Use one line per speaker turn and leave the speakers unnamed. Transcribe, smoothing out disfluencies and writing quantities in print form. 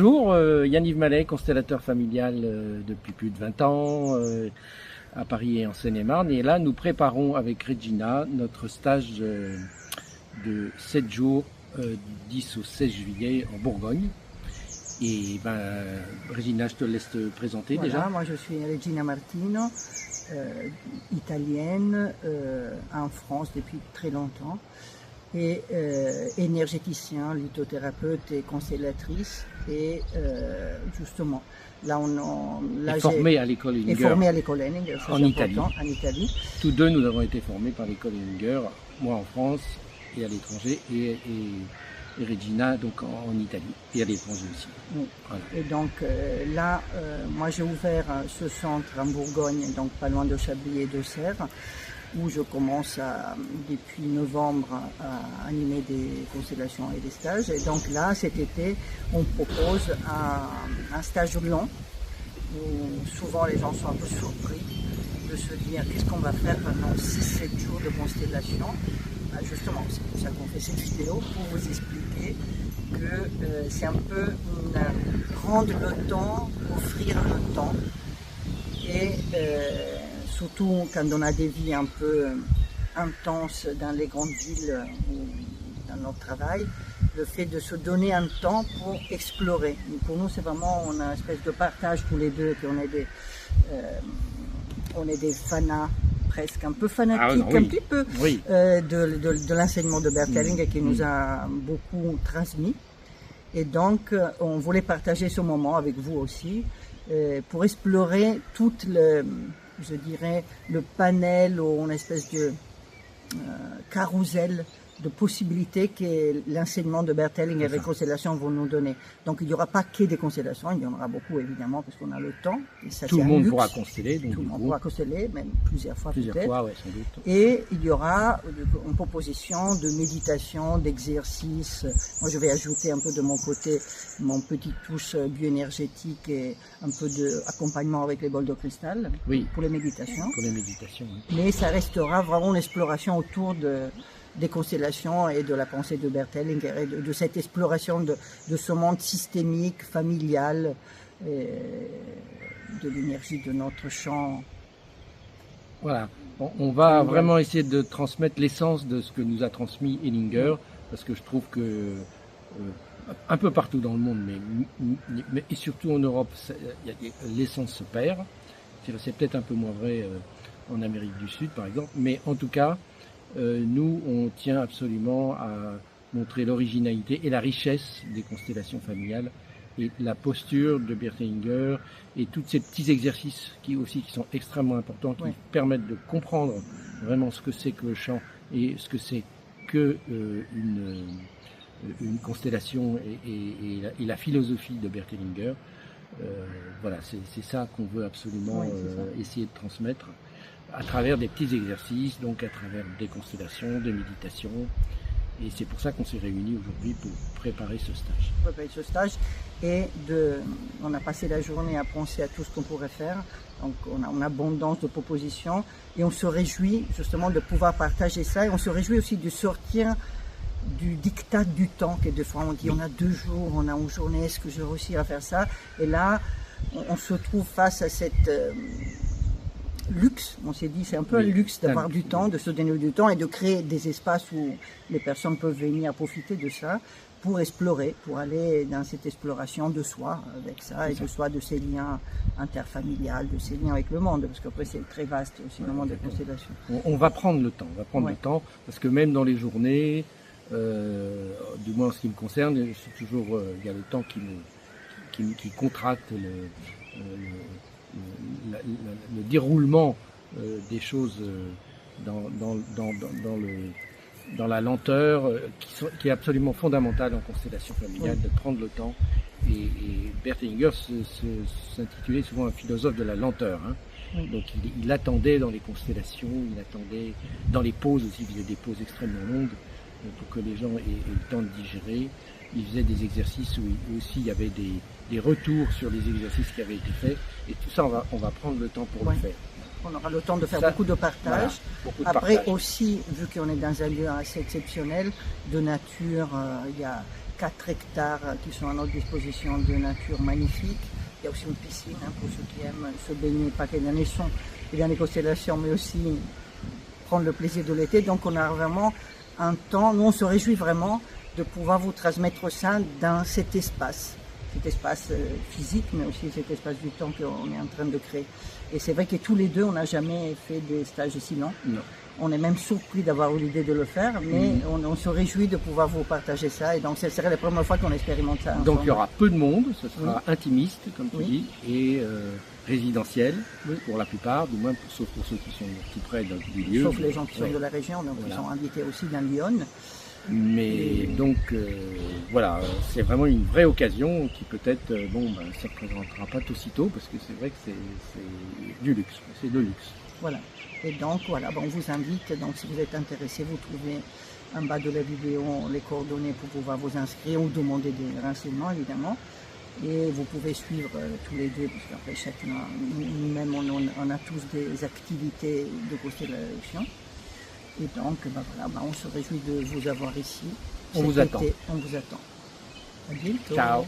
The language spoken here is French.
Bonjour, Yanniv Mallet, constellateur familial depuis plus de 20 ans à Paris et en Seine-et-Marne. Et là, nous préparons avec Regina notre stage de 7 jours du 10 au 16 juillet en Bourgogne. Et Regina, je te laisse te présenter déjà.
Moi je suis Regina Martino, italienne, en France depuis très longtemps. Et énergéticien, lithothérapeute et constellatrice. Et justement, là
formé à l'école
Hellinger,
en Italie.
En Italie.
Tous deux, nous avons été formés par l'école Hellinger, moi en France et à l'étranger, et Regina donc en Italie et à l'étranger aussi.
Oui.
Voilà.
Et donc là, moi j'ai ouvert ce centre en Bourgogne, donc pas loin de Chablis et d'Auxerre, où je commence depuis novembre à animer des constellations et des stages. Et donc là, cet été, on propose un stage long, où souvent les gens sont un peu surpris de se dire qu'est-ce qu'on va faire pendant 6-7 jours de constellation. Justement, c'est pour ça qu'on fait cette vidéo, pour vous expliquer que c'est un peu prendre le temps, offrir le temps, et surtout quand on a des vies un peu intenses dans les grandes villes ou dans notre travail, le fait de se donner un temps pour explorer. Et pour nous, c'est vraiment, on a une espèce de partage tous les deux, qu'on on est des fanats, presque un peu fanatiques, un petit peu, de l'enseignement de Bert Hellinger qui nous a beaucoup transmis. Et donc, on voulait partager ce moment avec vous aussi, pour explorer toute je dirais, le panel ou une espèce de carrousel de possibilités que l'enseignement de Bert Hellinger avec constellations vont nous donner. Donc il n'y aura pas que des constellations, il y en aura beaucoup évidemment parce qu'on a le temps. Et ça,
tout le monde pourra consteller. Donc
tout le monde pourra consteller, même plusieurs fois peut-être.
Ouais, sans doute.
Et il y aura une proposition de méditation, d'exercice. Moi je vais ajouter un peu de mon côté mon petit touche bioénergétique et un peu d'accompagnement avec les bols de cristal pour les méditations.
Pour les méditations, oui.
Mais ça restera vraiment une exploration autour des constellations et de la pensée de Bert Hellinger et de cette exploration de ce monde systémique, familial, et de l'énergie de notre champ.
Voilà, on va vraiment essayer de transmettre l'essence de ce que nous a transmis Hellinger, parce que je trouve que un peu partout dans le monde, mais et surtout en Europe, l'essence se perd. C'est peut-être un peu moins vrai en Amérique du Sud, par exemple, mais en tout cas, nous, on tient absolument à montrer l'originalité et la richesse des constellations familiales et la posture de Bert Hellinger et tous ces petits exercices qui sont extrêmement importants, qui permettent de comprendre vraiment ce que c'est que le chant et ce que c'est que une constellation et la philosophie de Bert Hellinger. Voilà, c'est ça qu'on veut absolument essayer de transmettre à travers des petits exercices, donc à travers des constellations, des méditations. Et c'est pour ça qu'on s'est réunis aujourd'hui pour préparer ce stage.
Et on a passé la journée à penser à tout ce qu'on pourrait faire. Donc on a une abondance de propositions et on se réjouit justement de pouvoir partager ça. Et on se réjouit aussi de sortir du diktat du temps, que des fois on dit on a 2 jours, on a une journée, est-ce que je vais réussir à faire ça? Et là, on se trouve face à cette luxe, on s'est dit c'est un peu un luxe d'avoir du temps, de se donner du temps et de créer des espaces où les personnes peuvent venir profiter de ça pour explorer, pour aller dans cette exploration de soi avec ça, et de soi, de ses liens interfamiliales, de ses liens avec le monde, parce qu'après c'est très vaste aussi le monde des constellations.
On va prendre le temps, le temps, parce que même dans les journées, du moins en ce qui me concerne, c'est toujours il y a le temps qui contracte le déroulement des choses dans la lenteur qui est absolument fondamentale en constellation familiale, de prendre le temps. Et Bert Hellinger s'intitulait souvent un philosophe de la lenteur. Donc il attendait dans les constellations, il attendait dans les pauses aussi, il faisait des pauses extrêmement longues pour que les gens aient le temps de digérer. Il faisait des exercices où aussi il y avait des retours sur les exercices qui avaient été faits. Et tout ça, on va prendre le temps pour le faire.
On aura le temps de faire beaucoup de partage. Après aussi, vu qu'on est dans un lieu assez exceptionnel, de nature, il y a 4 hectares qui sont à notre disposition de nature magnifique. Il y a aussi une piscine pour ceux qui aiment se baigner, pas que dans les sons et dans les constellations, mais aussi prendre le plaisir de l'été. Donc on a vraiment un temps, nous on se réjouit vraiment de pouvoir vous transmettre ça dans cet espace physique, mais aussi cet espace du temps qu'on est en train de créer. Et c'est vrai que tous les deux, on n'a jamais fait des stages aussi longs.
Non.
On est même surpris d'avoir eu l'idée de le faire, mais on se réjouit de pouvoir vous partager ça. Et donc, ce serait la première fois qu'on expérimente ça.
Donc, il y aura peu de monde, ce sera intimiste, comme tu dis, et résidentiel, pour la plupart, du moins sauf pour ceux qui sont tout près du lieu.
Sauf les gens qui sont de la région, donc ils sont invités aussi dans Lyon.
Mais donc, voilà, c'est vraiment une vraie occasion qui peut-être, ça ne représentera pas aussitôt, parce que c'est vrai que c'est du luxe, c'est de luxe.
Voilà. Et donc, voilà, on vous invite, donc si vous êtes intéressé, vous trouvez en bas de la vidéo les coordonnées pour pouvoir vous inscrire ou demander des renseignements, évidemment. Et vous pouvez suivre tous les deux, parce qu'après chacun, nous-mêmes, on a tous des activités de constellation. Et donc, on se réjouit de vous avoir ici.
On vous attend.
On vous attend. À bientôt.
Ciao.